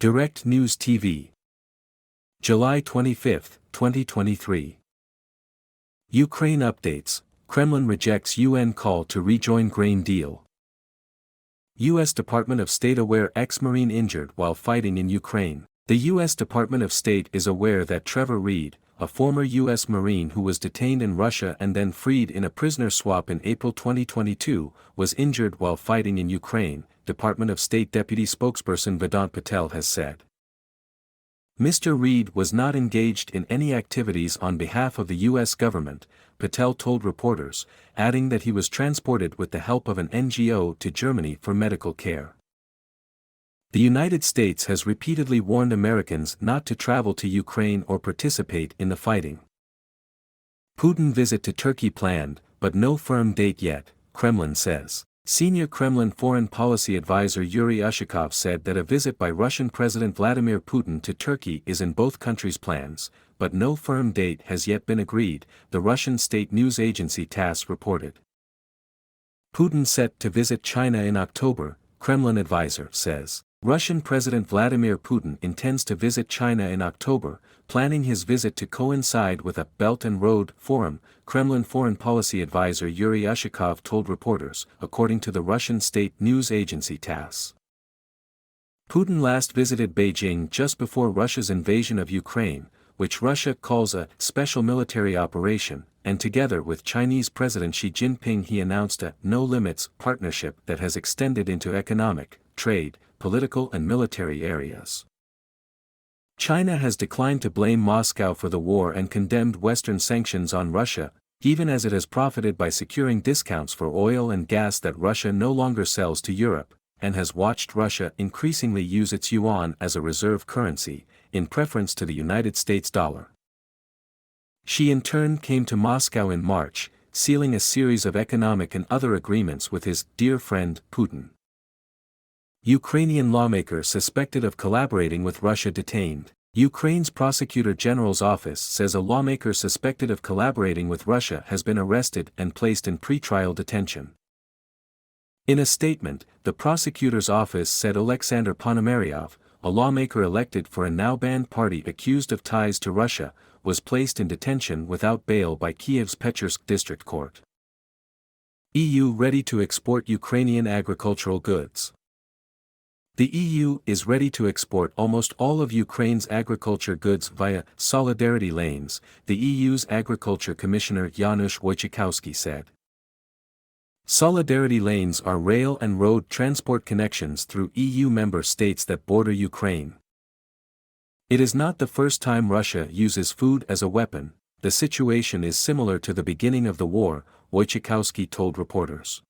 Direct News TV. July 25, 2023. Ukraine updates, Kremlin rejects UN call to rejoin grain deal. U.S. Department of State aware ex-Marine injured while fighting in Ukraine. The U.S. Department of State is aware that Trevor Reed, a former U.S. Marine who was detained in Russia and then freed in a prisoner swap in April 2022, was injured while fighting in Ukraine, Department of State Deputy Spokesperson Vedant Patel has said. Mr. Reed was not engaged in any activities on behalf of the U.S. government, Patel told reporters, adding that he was transported with the help of an NGO to Germany for medical care. The United States has repeatedly warned Americans not to travel to Ukraine or participate in the fighting. Putin visit to Turkey planned, but no firm date yet, Kremlin says. Senior Kremlin foreign policy advisor Yuri Ushakov said that a visit by Russian President Vladimir Putin to Turkey is in both countries' plans, but no firm date has yet been agreed, the Russian state news agency TASS reported. Putin set to visit China in October, Kremlin advisor says. Russian President Vladimir Putin intends to visit China in October, planning his visit to coincide with a Belt and Road Forum, Kremlin foreign policy advisor Yuri Ushakov told reporters, according to the Russian state news agency TASS. Putin last visited Beijing just before Russia's invasion of Ukraine, which Russia calls a special military operation, and together with Chinese President Xi Jinping he announced a no-limits partnership that has extended into economic, trade, political and military areas. China has declined to blame Moscow for the war and condemned Western sanctions on Russia, even as it has profited by securing discounts for oil and gas that Russia no longer sells to Europe, and has watched Russia increasingly use its yuan as a reserve currency, in preference to the United States dollar. Xi in turn came to Moscow in March, sealing a series of economic and other agreements with his dear friend Putin. Ukrainian lawmaker suspected of collaborating with Russia detained. Ukraine's Prosecutor General's office says a lawmaker suspected of collaborating with Russia has been arrested and placed in pretrial detention. In a statement, the prosecutor's office said Alexander Ponomaryov, a lawmaker elected for a now-banned party accused of ties to Russia, was placed in detention without bail by Kiev's Pechersk District Court. EU ready to export Ukrainian agricultural goods. The EU is ready to export almost all of Ukraine's agriculture goods via solidarity lanes, the EU's Agriculture Commissioner Janusz Wojciechowski said. Solidarity lanes are rail and road transport connections through EU member states that border Ukraine. It is not the first time Russia uses food as a weapon, the situation is similar to the beginning of the war, Wojciechowski told reporters.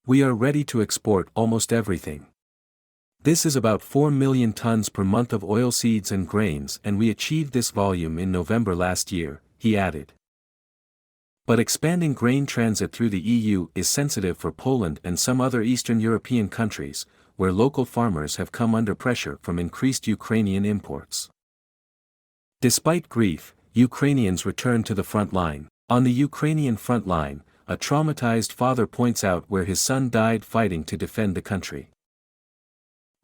We are ready to export almost everything. This is about 4 million tons per month of oilseeds and grains and we achieved this volume in November last year, he added. But expanding grain transit through the EU is sensitive for Poland and some other Eastern European countries, where local farmers have come under pressure from increased Ukrainian imports. Despite grief, Ukrainians return to the front line. On the Ukrainian front line, a traumatized father points out where his son died fighting to defend the country.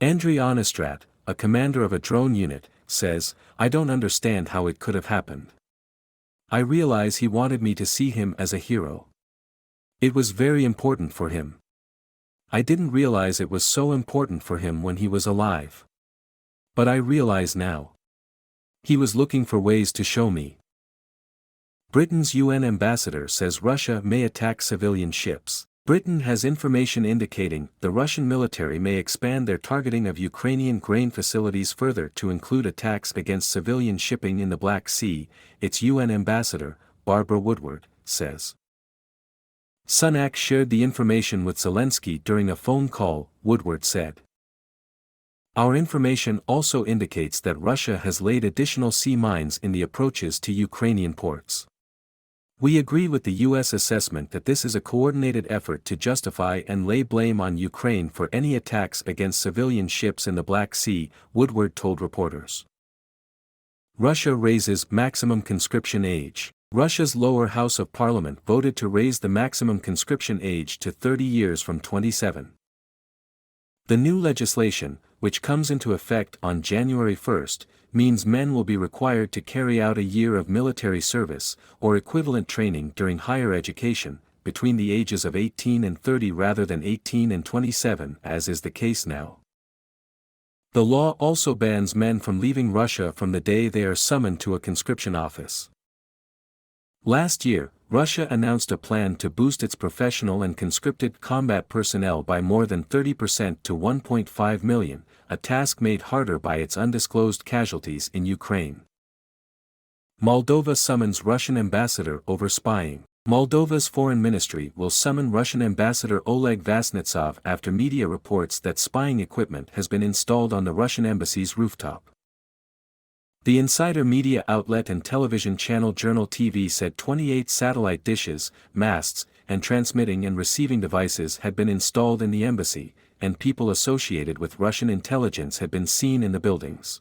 Andriy Onistrat, a commander of a drone unit, says, "I don't understand how it could have happened. I realize he wanted me to see him as a hero. It was very important for him. I didn't realize it was so important for him when he was alive. But I realize now. He was looking for ways to show me." Britain's UN ambassador says Russia may attack civilian ships. Britain has information indicating the Russian military may expand their targeting of Ukrainian grain facilities further to include attacks against civilian shipping in the Black Sea, its UN ambassador, Barbara Woodward, says. Sunak shared the information with Zelensky during a phone call, Woodward said. Our information also indicates that Russia has laid additional sea mines in the approaches to Ukrainian ports. We agree with the U.S. assessment that this is a coordinated effort to justify and lay blame on Ukraine for any attacks against civilian ships in the Black Sea, Woodward told reporters. Russia raises maximum conscription age. Russia's lower house of parliament voted to raise the maximum conscription age to 30 years from 27. The new legislation, which comes into effect on January 1st, means men will be required to carry out a year of military service, or equivalent training during higher education, between the ages of 18 and 30 rather than 18 and 27 as is the case now. The law also bans men from leaving Russia from the day they are summoned to a conscription office. Last year, Russia announced a plan to boost its professional and conscripted combat personnel by more than 30% to 1.5 million, a task made harder by its undisclosed casualties in Ukraine. Moldova summons Russian ambassador over spying. Moldova's foreign ministry will summon Russian ambassador Oleg Vasnetsov after media reports that spying equipment has been installed on the Russian embassy's rooftop. The insider media outlet and television channel Journal TV said 28 satellite dishes, masts, and transmitting and receiving devices had been installed in the embassy, and people associated with Russian intelligence had been seen in the buildings.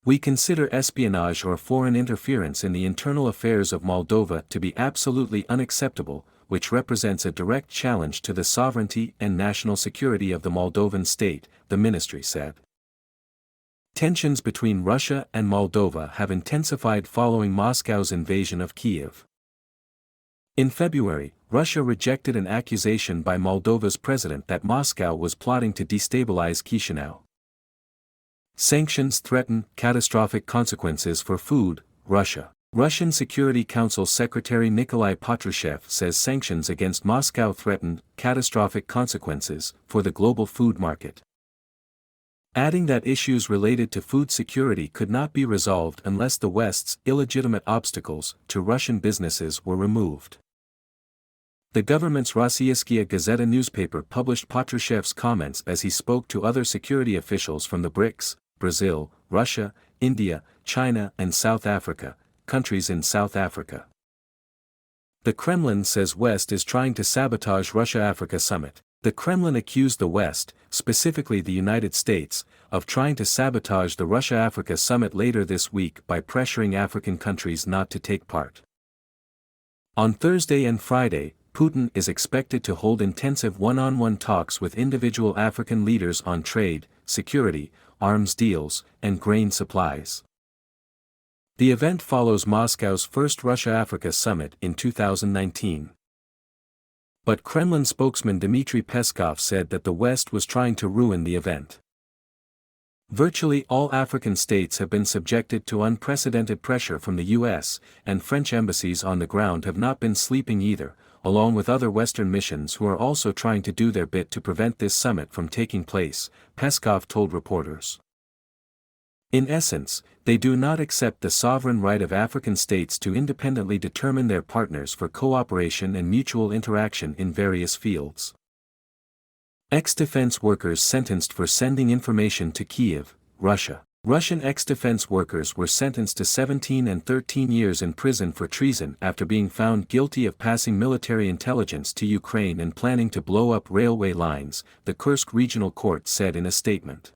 We consider espionage or foreign interference in the internal affairs of Moldova to be absolutely unacceptable, which represents a direct challenge to the sovereignty and national security of the Moldovan state, the ministry said. Tensions between Russia and Moldova have intensified following Moscow's invasion of Kyiv. In February, Russia rejected an accusation by Moldova's president that Moscow was plotting to destabilize Chisinau. Sanctions threaten catastrophic consequences for food, Russia. Russian Security Council Secretary Nikolai Patrushev says sanctions against Moscow threaten catastrophic consequences for the global food market, adding that issues related to food security could not be resolved unless the West's illegitimate obstacles to Russian businesses were removed. The government's Rossiyskaya Gazeta newspaper published Patrushev's comments as he spoke to other security officials from the BRICS, Brazil, Russia, India, China and South Africa, countries in South Africa. The Kremlin says West is trying to sabotage Russia-Africa summit. The Kremlin accused the West, specifically the United States, of trying to sabotage the Russia-Africa summit later this week by pressuring African countries not to take part. On Thursday and Friday, Putin is expected to hold intensive one-on-one talks with individual African leaders on trade, security, arms deals, and grain supplies. The event follows Moscow's first Russia-Africa summit in 2019. But Kremlin spokesman Dmitry Peskov said that the West was trying to ruin the event. Virtually all African states have been subjected to unprecedented pressure from the US, and French embassies on the ground have not been sleeping either, along with other Western missions who are also trying to do their bit to prevent this summit from taking place, Peskov told reporters. In essence, they do not accept the sovereign right of African states to independently determine their partners for cooperation and mutual interaction in various fields. Ex-defense workers sentenced for sending information to Kyiv, Russia. Russian ex-defense workers were sentenced to 17 and 13 years in prison for treason after being found guilty of passing military intelligence to Ukraine and planning to blow up railway lines, the Kursk Regional Court said in a statement.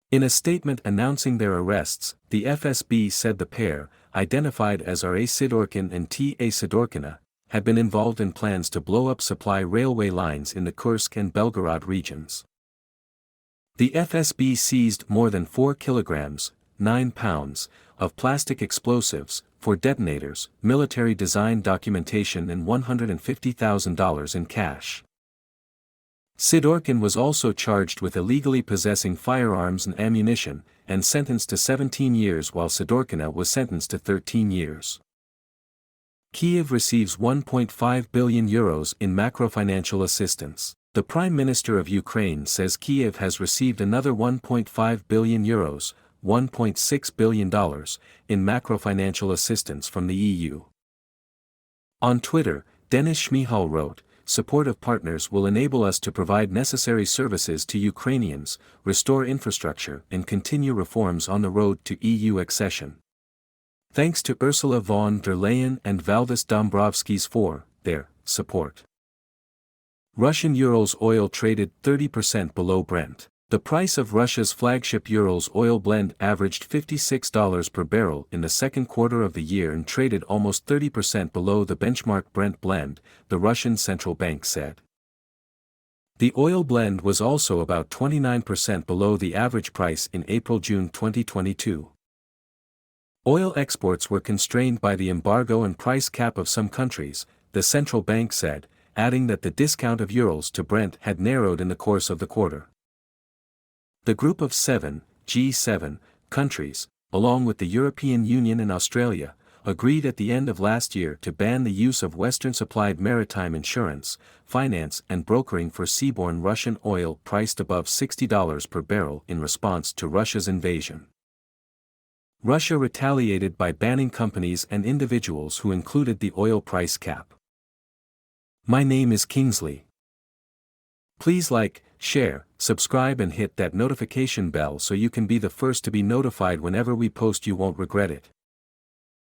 In a statement announcing their arrests, the FSB said the pair, identified as R.A. Sidorkin and T.A. Sidorkina, had been involved in plans to blow up supply railway lines in the Kursk and Belgorod regions. The FSB seized more than 4 kilograms, 9 pounds, of plastic explosives, for detonators, military design documentation and $150,000 in cash. Sidorkin was also charged with illegally possessing firearms and ammunition, and sentenced to 17 years while Sidorkina was sentenced to 13 years. Kyiv receives €1.5 billion in macrofinancial assistance. The Prime Minister of Ukraine says Kyiv has received another €1.5 billion, $1.6 billion, in macrofinancial assistance from the EU. On Twitter, Denis Shmihal wrote, "Supportive partners will enable us to provide necessary services to Ukrainians, restore infrastructure and continue reforms on the road to EU accession. Thanks to Ursula von der Leyen and Valdis Dombrovskis for their support." Russian Urals oil traded 30% below Brent. The price of Russia's flagship Urals oil blend averaged $56 per barrel in the second quarter of the year and traded almost 30% below the benchmark Brent blend, the Russian central bank said. The oil blend was also about 29% below the average price in April-June 2022. Oil exports were constrained by the embargo and price cap of some countries, the central bank said, adding that the discount of Urals to Brent had narrowed in the course of the quarter. The Group of Seven, G7, countries, along with the European Union and Australia, agreed at the end of last year to ban the use of Western-supplied maritime insurance, finance and brokering for seaborne Russian oil priced above $60 per barrel in response to Russia's invasion. Russia retaliated by banning companies and individuals who included the oil price cap. My name is Kingsley. Please like, share, subscribe and hit that notification bell so you can be the first to be notified whenever we post. You won't regret it.